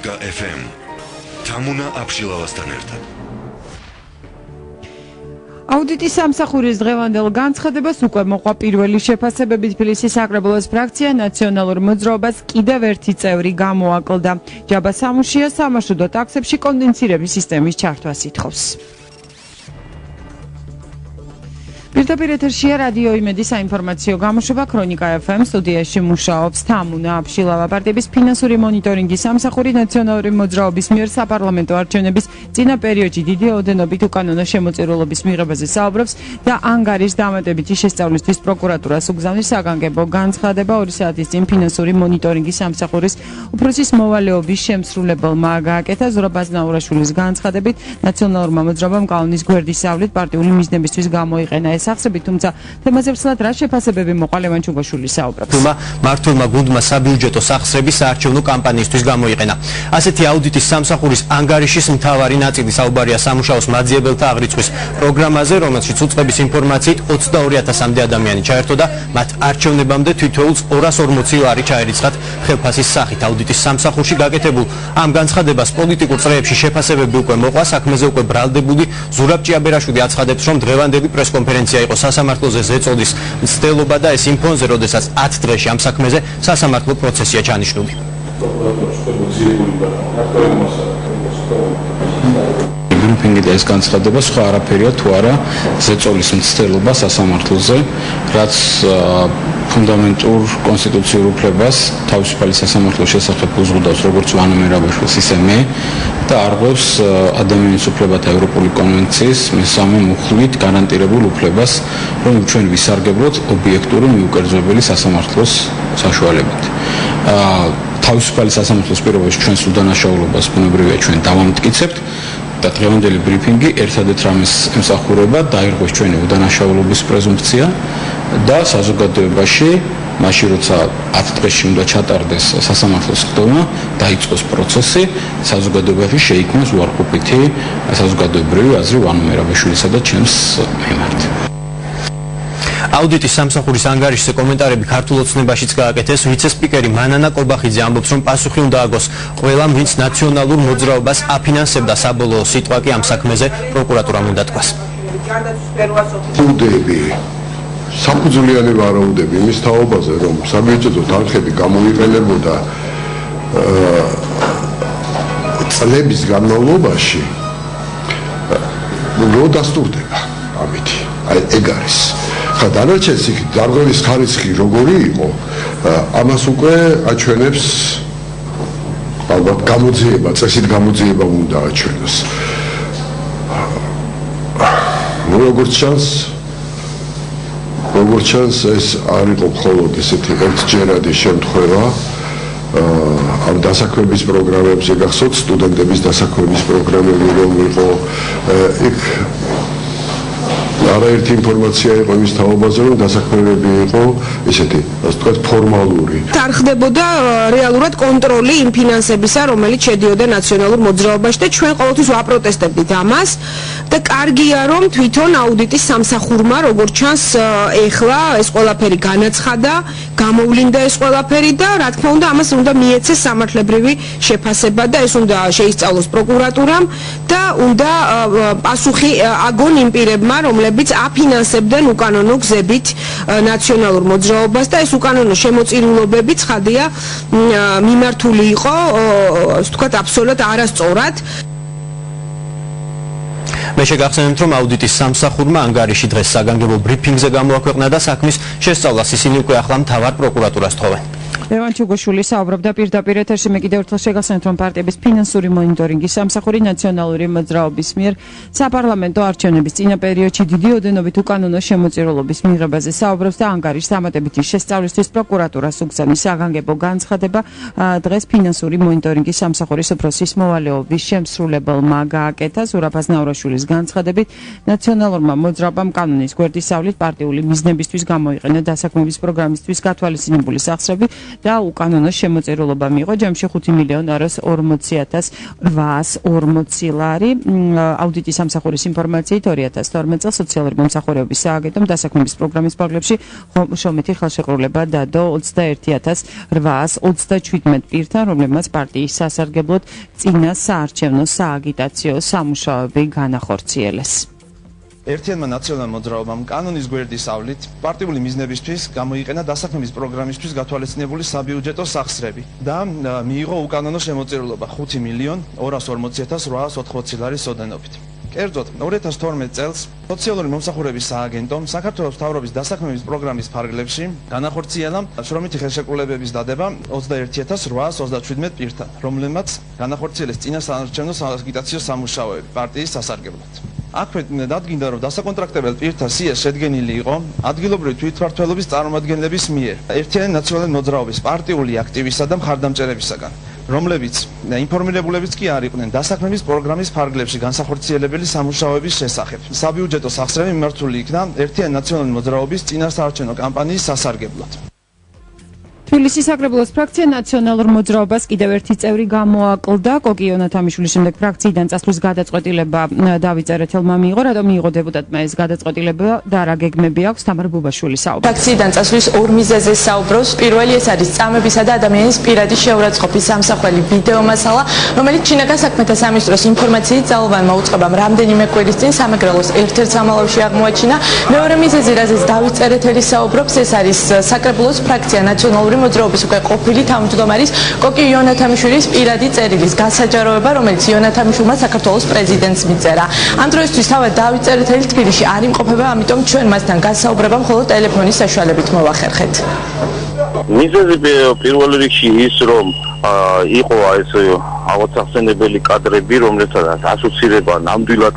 ქრონიკა FM. თამუნა აფშილავასთან ერთად. აუდიტის სამსახურის დღევანდელ განცხადებას უკვე მოყვა პირველი შეფასებები. თბილისის საკრებულოს ფრაქცია ნაციონალურ მოძრაობას კიდევ ერთი წევრი გამოაკლდა. ჯაბა სამუშია სამარშრუტო ტაქსებში კონდენსირების სისტემის ჩართვას ითხოვს. პირდაპირ ეთერშია რადიო იმედი საინფორმაციო გამოშვება ქრონიკა FM სტუდიაში მუშაობს თამუნა აფშილავა. პარტიების ფინანსური მონიტორინგის სამსახური ნაციონალური მოძრაობის მიერ საპარლამენტო არჩევნების წინა პერიოდში დიდი ოდენობით უკანონო შემოწირულობის მიღებაზე საუბრობს და ანგარიშს დამატებითი შესწავლისთვის პროკურატურას უგზავნის. საგანგებო განცხადება 2 საათის წინ ფინანსური მონიტორინგის სამსახურის უფროსის მოვალეობის შემსრულებელმა გააკეთა. ზურაბ აზნაურაშვილის განცხადებით ნაციონალურმა მოძრაობამ კანონის გვერდის სწავლით პარტიული მიზნებისთვის გამოიყენა სახსრები, თუმცა თემაზე ვცლად რა შეფასებები მოყვა ლევან ჩუგოშვილი საუბრობს. მართლმა გუნდმა საბიუჯეტო სახსრები საარჩევნო კამპანიისთვის გამოიყენა. ასეთი აუდიტის სამსახურის ანგარიშის მთავარი ნაწილი საუბარია სამუშაოს მაძიებელთა აღრიცხვის პროგრამაზე, რომელშიც უწყების ინფორმაციით 22,000-მდე ადამიანი ჩაერთო და მათ არჩევნებამდე თითოეულს 240 ლარი ჩაერიცხათ ხელფასის სახით. აუდიტის სამსახურში გაკეთებულ ამ განცხადებას პოლიტიკურ წრეებში შეფასებები უკვე მოყვა. საქმეზე უკვე ბრალდებული ზურაბ ჭიაბერაშვილი აცხადებს, რომ დღევანდელი პრესკონფერენცია იყო სასამართლოზე ზეწოლის მცდელობა და ეს იმ ფონზე, როდესაც 10 დღეში ამ საქმეზე სასამართლო პროცესია ჩანიშნული. ბრიფინგი და ეს განცხადება სხვა არაფერია თუ არა ზეწოლის მცდელობა სასამართლოზე, რაც ფუნდამენტურ კონსტიტუციურ უფლებას თავისუფალი სასამართლოს შესახებ უზღუდავს როგორც ვანო მერაბაშვილს ისე მე და არღვევს ადამიანის უფლებათა ევროპული კონვენციის მესამე მუხლით გარანტირებულ უფლებას, რომ ჩვენ ვისარგებლოთ ობიექტური მიუკერძოებელი სასამართლოს საშუალებით. თავისუფალი სასამართლოს პირობებში ჩვენს უდანაშაულობას ბუნებრივია ჩვენ დავამტკიცებთ და დღევანდელი ბრიფინგი ერთადერთ რამეს ემსახურება დაირღვეს ჩვენი უდანაშაულობის პრეზუმფცია და საზოგადოებაში მაშინ როცა 10 დღეში უნდა ჩატარდეს სასამართლოს ხდომა, დაიწყოს პროცესი, საზოგადოებაში შეიქმნას უარყოფითი საზოგადოებრივი აზრი ვანო მერაბაშვილისა და ჩემს მიმართ. აუდიტის სამსახურის ანგარიშზე კომენტარები ქართულ ოცნებაშიც გააკეთეს. ვიცე-სპიკერი მანანა კობახიძე ამბობს, რომ პასუხი უნდა აგოს ყველამ, ვინც ნაციონალურ მოძრაობას აფინანსებდა. საბოლოო სიტყვა კი ამ საქმეზე პროკურატურამ უნდა თქვას. საფუძვლიანი ვარაუდები იმის თაობაზე, რომ საბიუჯეტო თანხები გამოიყენებოდა წლების განმავლობაში, რო დასტურდება ამითი. ეგ არის. დანარჩენს იქ დარღვევის ხარისხი როგორი იყო, ამას უკვე აჩვენებს ალბათ გამოძიება, წესით გამოძიება უნდა აჩვენოს. როგორც ჩანს ეს არ იყო მხოლოდ ესეთი ერთჯერადი შემთხვევა. ამ დასაქმების პროგრამებზე გახსოვთ სტუდენტების დასაქმების პროგრამები რომ იყო იქ არაერთი ინფორმაცია იყო იმის თაობაზე, რომ დასაქმებები იყო ესეთი, ასე ვთქვათ, ფორმალური. თარხდებოდა რეალურად კონტროლი იმ ფინანსებისა, რომელიც შედიოდა ნაციონალურ მოძრაობაში და ჩვენ ყოველთვის ვაპროტესტებდით ამას და კარგია, რომ თვითონ აუდიტის სამსახურმა, როგორც ჩანს, ეხლა ეს ყველაფერი განაცხადა, გამოვლინდა ეს ყველაფერი და რა თქმა უნდა, ამას უნდა მიეცეს სამართლებრივი შეფასება და ეს უნდა შეისწავლოს პროკურატურამ და უნდა პასუხი აგონ იმ პირებმა, რომლებიც აფინანსებდნენ უკანონო გზებით ნაციონალურ მოძრაობას და ეს უკანონო შემოწირულობები ცხადია მიმართული იყო, ასე ვთქვათ, აბსოლუტურად არასწორად. მე შეგახსენებთ, რომ აუდიტის სამსახურმა ანგარიში დღეს საგანგებო ბრიფინგზე გამოაქვეყნა და საქმის შესწავლას ისინი უკვე ახლა მთავარ პროკურატურას თხოვენ. ლევან ჩუგოშვილი საუბრობდა პირდაპირ ეთერში. მე კიდევ ერთხელ შეგახსენებთ, რომ პარტიების ფინანსური მონიტორინგის სამსახური ნაციონალური მოძრაობის მიერ საპარლამენტო არჩევნების წინა პერიოდში დიდი ოდენობით უკანონო შემოწირულობის მიღებაზე საუბრობს და ანგარიშს დამატებითი შესწავლისთვის პროკურატურას უგზავნის. საგანგებო განცხადება დღეს ფინანსური მონიტორინგის სამსახურის უფროსის მოვალეობის შემსრულებელმა გააკეთა. ზურაბ აზნაურაშვილის განცხადებით, ნაციონალურმა მოძრაობამ კანონის გვერდის სწავლით პარტიული მიზნებისთვის გამოიყენა დასაქმების პროგრამისთვის გათვალისწინებული სახსრები და უკანონო შემოწირულობა მიიღო ჯამში 5,240,840 ლარი. აუდიტის სამსახურის ინფორმაციით 2012 წელს სოციალური მომსახურების სააგენტომ დასაქმების პროგრამის ფარგლებში შრომითი ხელშეკრულება დადო 21,837 პირთან, რომლებმაც პარტიის სასარგებლოდ წინა საარჩევნო სააგიტაციო სამუშაოები განახორციელეს. ერთიანმა ნაციონალურმა მოძრაობამ კანონის გვერდისავლით პარტიული მიზნებისთვის გამოიყენა დასაქმების პროგრამისთვის გათვალისწინებული საბიუჯეტო სახსრები და მიიღო უკანონო შემოწირულობა 5,240,880 ლარის ოდენობით. კერძოდ 2012 წელს სოციალური მომსახურების სააგენტომ საქართველოს მთავრობის დასაქმების პროგრამის ფარგლებში განახორციელა შრომითი ხელშეკრულებების დადება 21,837 პირთან, რომლებმაც განახორციელეს წინა საარჩევნო სააგიტაციო სამუშაოები პარტიის სასარგებლოდ. აქვე დადგინდა, რომ დასაკონტრაქტებელ პირთა სია შედგენილი იყო ადგილობრივი თვითმმართველობის წარმომადგენლების მიერ ერთიანი ნაციონალური მოძრაობის პარტიული აქტივისა და მხარდამჭერებისაგან, რომლებიც ინფორმირებულებიც კი არ იყვნენ დასაქმების პროგრამის ფარგლებში განსახორციელებელი სამუშაოების შესახებ. საბიუჯეტო სახსრები მიმართული იქნა ერთიანი ნაციონალური მოძრაობის წინასაარჩევნო კამპანიის სასარგებლოდ. თბილისის საკრებულოს ფრაქცია ნაციონალურ მოძრაობას კიდევ ერთი წევრი გამოაკლდა. კოკი იონათამიშვილის შემდეგ ფრაქციიდან წასვლის გადაწყვეტილება დავით წერეთელმა მიიღო. რატომ მიიღო დეპუტატმა ეს გადაწყვეტილება და რა გეგმები აქვს? თამარ ბუბაშვილი საუბრობს. ფრაქციიდან წასვლის ორ მიზეზზე საუბრობს. პირველი ეს არის წამებისა და ადამიანის პირადი შეურაცხყოფის სამსახველი ვიდეო მასალა, რომელიც ჩინაგან საქმეთა სამინისტროს ინფორმაციით ძალოვანმა უწყებამ რამდენიმე კვირის წინ სამეგრელოს ერთ-ერთ სამალავში აღმოაჩინა. მეორე მიზეზი, რაზეც დავით წერეთელი საუბრობს, ეს არის საკრებულოს ფრაქცია ნაციონალური მოძრაობის უკვე ყოფილი თავმჯდომარის კოკი იონათამიშვილის პირადი წერილის გასაჯაროება, რომელიც იონათამიშვილმა საქართველოს პრეზიდენტს მიწერა. ამ დროისთვის თავად დავით წერეთელი თბილისში არ იმყოფება, ამიტომ ჩვენ მასთან გასაუბრება მხოლოდ ტელეფონის საშუალებით მოვახერხეთ. მიზეზი პირველ რიგში ის, რომ იყო ეს აღოცხენებელი კადრები, რომლებსაც ასოცირება ნამდვილად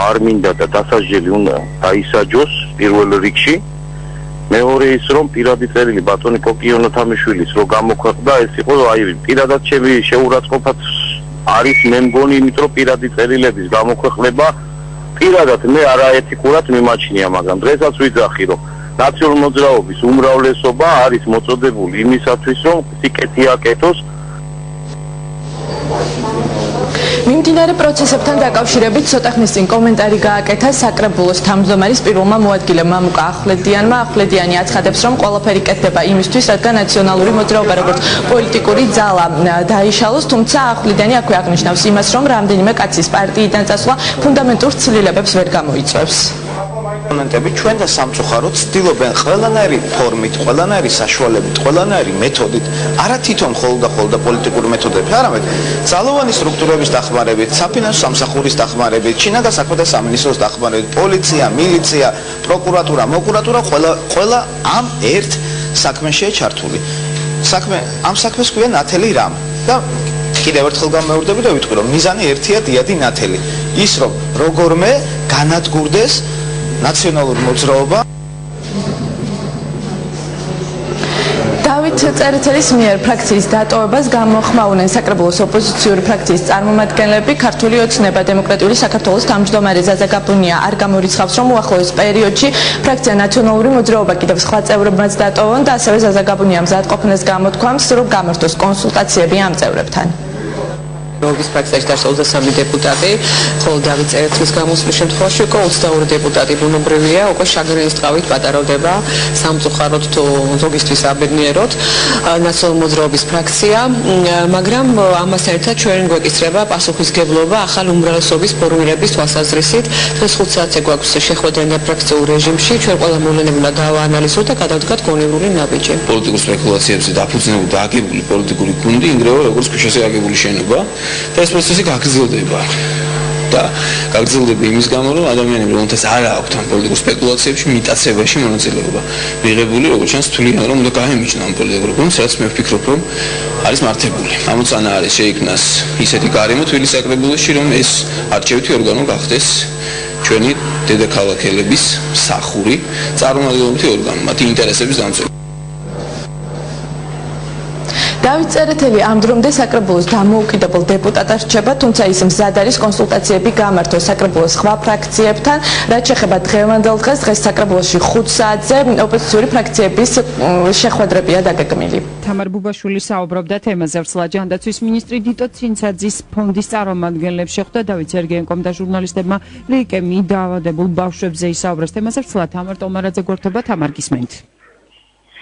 არ მინდა და დასაჯელი უნდა დაისაჯოს პირველ რიგში. მეორე ის, რომ პირადი წერილი ბატონი კოკი იონათამიშვილის რო გამოქვეყნდა, ეს იყო პირადად ჩემი შეურაცხყოფაც არის მე მგონი, იმიტომ რომ პირადი წერილების გამოქვეყნება პირადად მე არაეთიკურად მიმაჩნია, მაგრამ დღესაც ვიძახი, რომ ნაციონალური მოძრაობის უმრავლესობა არის მოწოდებული იმისათვის, რომ სიკეთე აკეთოს. მიმდინარე პროცესებთან დაკავშირებით ცოტა ხნის წინ კომენტარი გააკეთა საკრებულოს თავმჯდომარის პირველმა მოადგილემ მამუკა ახვლედიანმა. ახვლედიანი აცხადებს, რომ ყველაფერი კეთდება იმისთვის, რადგან ნაციონალური მოძრაობა როგორც პოლიტიკური ძალა დაიშალოს, თუმცა ახვლედიანი აქვე აღნიშნავს იმას, რომ რამდენიმე კაცის პარტიიდან წასვლა ფუნდამენტურ ცვლილებებს ვერ გამოიწვევს. ოპონენტები ჩვენ და სამწუხაროდ ცდილობენ ყველანაირი ფორმით, ყველანაირი საშუალებით, ყველანაირი მეთოდით, არა თვითონ მხოლოდ და პოლიტიკური მეთოდებით, არამედ ძალოვანი სტრუქტურების დახმარებით, საფინანსო სამსახურის დახმარებით, ჩინაგან საქმეთა სამინისტროს დახმარებით, პოლიცია, მილიცია, პროკურატურა, მოკურატურა ყველა ამ ერთ საქმეშია ჩართული. ამ საქმეს ქვია ნათელი რამ და კიდევ ერთხელ გამეორდები და ვიტყვი, რომ მიზანი ერთია დიადი ნათელი. ის რომ როგორმე განადგურდეს ნაციონალური მოძრაობა. დავით წერეთელის მიერ ფრაქციის დატოვებას გამოხმაურნენ საკრებულოს ოპოზიციური ფრაქციის წარმომადგენლები. ქართული ოცნება დემოკრატიული საქართველოს თავმჯდომარე ზაზა გაბუნია არ გამორიცხავს, რომ უახლოეს პერიოდში ფრაქცია ნაციონალური მოძრაობა კიდევ სხვა წევრებმაც დატოვონ და ასევე ზაზა გაბუნია მზადყოფნას გამოთქვამს, რომ გამართოს კონსულტაციები ამ წევრებთან. ნობის ფრაქციაში დასავლდა 3 დეპუტატი, ხოლო დავით წერეთლის გამოსვლის შემთხვევაში უკვე 22 დეპუტატი ბუნებრივია, უკვე შაგრენის ტყავით პატარდება სამწუხაროდ თუ ზოგისთვის აბედნიეროდ ნაციონალური მოძრაობის ფრაქცია, მაგრამ ამასთან ერთად ჩვენ გვეკისრება პასუხისგებლობა ახალ უმრავლესობის ფორმირების თვალსაზრისით. დღეს 5 საათზე გვაქვს შეხვედრა ფრაქციულ რეჟიმში, ჩვენ ყველა მოვლენები უნდა გავაანალიზოთ და გადავდგათ გონივრული ნაბიჯი. პოლიტიკურ სპეკულაციებზე დაფუძნებული და აგებული პოლიტიკური გუნდი ინგრევა როგორც ქუჩაზე აგებული შენობა. და ეს პროცესი გაგრძელდება და გაგრძელდება იმის გამო, რომ ადამიანები რომელთაც არ აქვთ ამ პოლიტიკურ სპეკულაციებში მიტაცებაში მონაწილეობა მიღებული, როგორც ჩანს თვლიან, რომ უნდა გაემიჯნა ამ პოლიტიკურ გუნდს, რაც მე ვფიქრობ, რომ არის მართებული. ამოწანა არის შეიქმნას ისეთი გარემო თბილისის საკრებულოში, რომ ეს არჩევითი ორგანო გახდეს ჩვენი დედაქალაქელების მსახური წარმომადგენლობითი ორგანო, მათი ინტერესების დამცველი. დავით წერეთელი ამ დრომდე საკრებულოს დამოუკიდებელ დეპუტატად რჩება, თუმცა ის მზად არის კონსულტაციები გამართოს საკრებულოს სხვა ფრაქციებთან, რაც შეეხება დღევანდელ დღეს საკრებულოში 5 საათზე ოპოზიციური ფრაქციების შეხვედრებია დაგეგმილი. თამარ ბუბაშვილი საუბრობდა თემაზე. ვრცლა ჯანდაცვის მინისტრი დიტო ცინცაძის ფონდის წარმომადგენლებს შეხვდა. დავით სერგეენკომ და ჟურნალისტებმა ლეიკემიით დაავადებულ ბავშვებზე ისაუბრეს თემაზე. ვრცლა თამარ ტომარაძე გვერდდება, თამარ გისმენთ.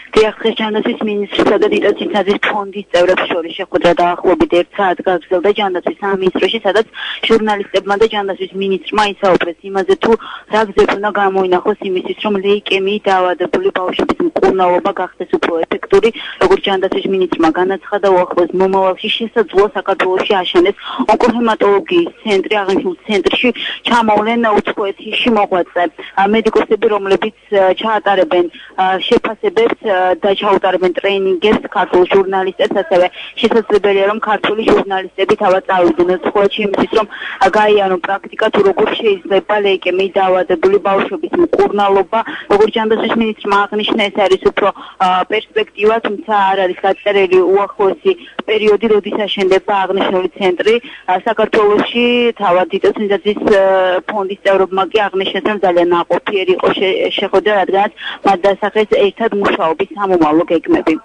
დღეს ჯანდაცვის მინისტრისა და დიტო ცინცაძის ფონდის წევრებს შორის შეხვედრა დაახლოებით 1 საათს გაგრძელდა ჯანდაცვის სამინისტროში, სადაც ჟურნალისტებმა და ჯანდაცვის მინისტრმა ისაუბრეს იმაზე, თუ რა გზები უნდა გამოინახოს იმისთვის, რომ ლეიკემიით დაავადებული ბავშვების მკურნალობა გახდეს უფრო ეფექტური, როგორც ჯანდაცვის მინისტრმა განაცხადა, უახლოეს მომავალში შესაძლოა საქართველოში აშენდეს ონკოჰემატოლოგიის ცენტრი. აღნიშნულ ცენტრში ჩამოვლენ უცხოეთში მოღვაწე მედიკოსები, რომლებიც ჩაატარებენ შეფასებებს და ჩაუტარებენ ტრეინინგებს ქართულ ჟურნალისტებს, ასევე შესაძლებელია რომ ქართული ჟურნალისტები თავად წავიდნენ უცხოეთში იმისთვის, რომ გაიარონ პრაქტიკა თუ როგორ შეიძლება ლეიკემიით დაავადებული ბავშვების მკურნალობა. როგორც ჯანდაცვის მინისტრმა აღნიშნა, ეს არის უფრო პერსპექტივა, თუმცა არ არის გაწერილი უახლოესი პერიოდი, როდის აშენდება აღნიშნული ცენტრი. საქართველოში თავად დიტო ცინცაძის ფონდის წევრებმა კი აღნიშნეს, რომ ძალიან ნაყოფიერი იყო შეხვედრა, რადგანაც მათ დასახეს ერთად მუშაობის სამომავლო გეგმები.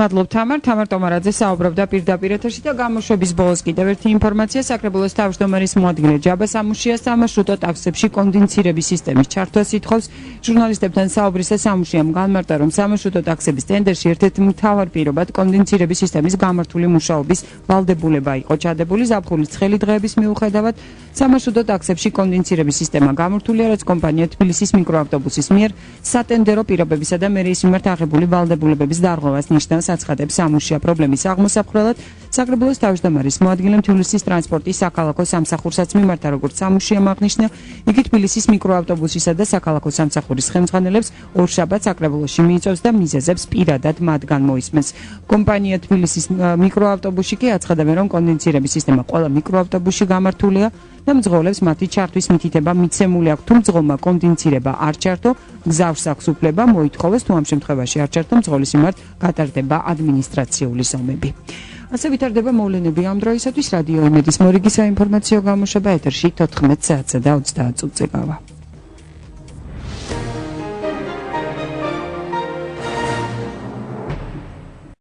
მადლობ თამარ ტომარაძე საუბრობდა პირდაპირ ეთერში და გამოშვების ბოლოს კიდევ ერთი ინფორმაცია. საკრებულოს თავმჯდომარის მოადგილე ჯაბა სამუშია სამარშრუტო ტაქსებში კონდიცირების სისტემის ჩართვას ითხოვს. ჟურნალისტებთან საუბრისას სამუშიამ განმარტა, რომ სამარშრუტო ტაქსების ტენდერში ერთ-ერთი მთავარ პირობად კონდიცირების სისტემის გამართული მუშაობის ვალდებულება იყო ჩადებული. ზაფხულის ცხელი დღეების მიუხედავად სამარშრუტო ტაქსებში კონდიცირების სისტემა გამართულია, რაც კომპანია თბილისის მიკროავტობუსის მიერ სატენდერო პირობებისა და მერიის მიმართ აღებული ვალდებულებების დარღვევას ნიშნავს. აცხადებს სამუშია პრობლემის აღმოსაყრელად. საკრებულოს თავმჯდომარის მოადგილემ თბილისის ტრანსპორტის საქალაქო სამსახურსაც მიმართა, როგორც სამუშიამ აღნიშნა, იგი თბილისის მიკროავტობუსისა და საქალაქო სამსახურის ხელმძღვანელებს ორშაბათს საკრებულოში მიიწვევს და მიზეზებს პირადად მათგან მოისმენს. კომპანია თბილისის მიკროავტობუსში კი აცხადებენ, რომ კონდიცირების სისტემა ყველა მიკროავტობუსში გამართულია და მძღოლებს მათი ჩართვის მითითება მიცემული აქვს. თუ მძღოლმა კონდიცირება არ ჩართო, გზავს აქვს უფლება მოითხოვოს, თუ ამ შემთხვევაში არ ჩართო, მძღოლის მიმართ გატარდება ადმინისტრაციული ზომები. ასე ვითარდება მოვლენები ამ დროისათვის. რადიო იმედის მორიგი საინფორმაციო გამოშვება ეთერში 14 საათსა და 30 წუთზე გავა.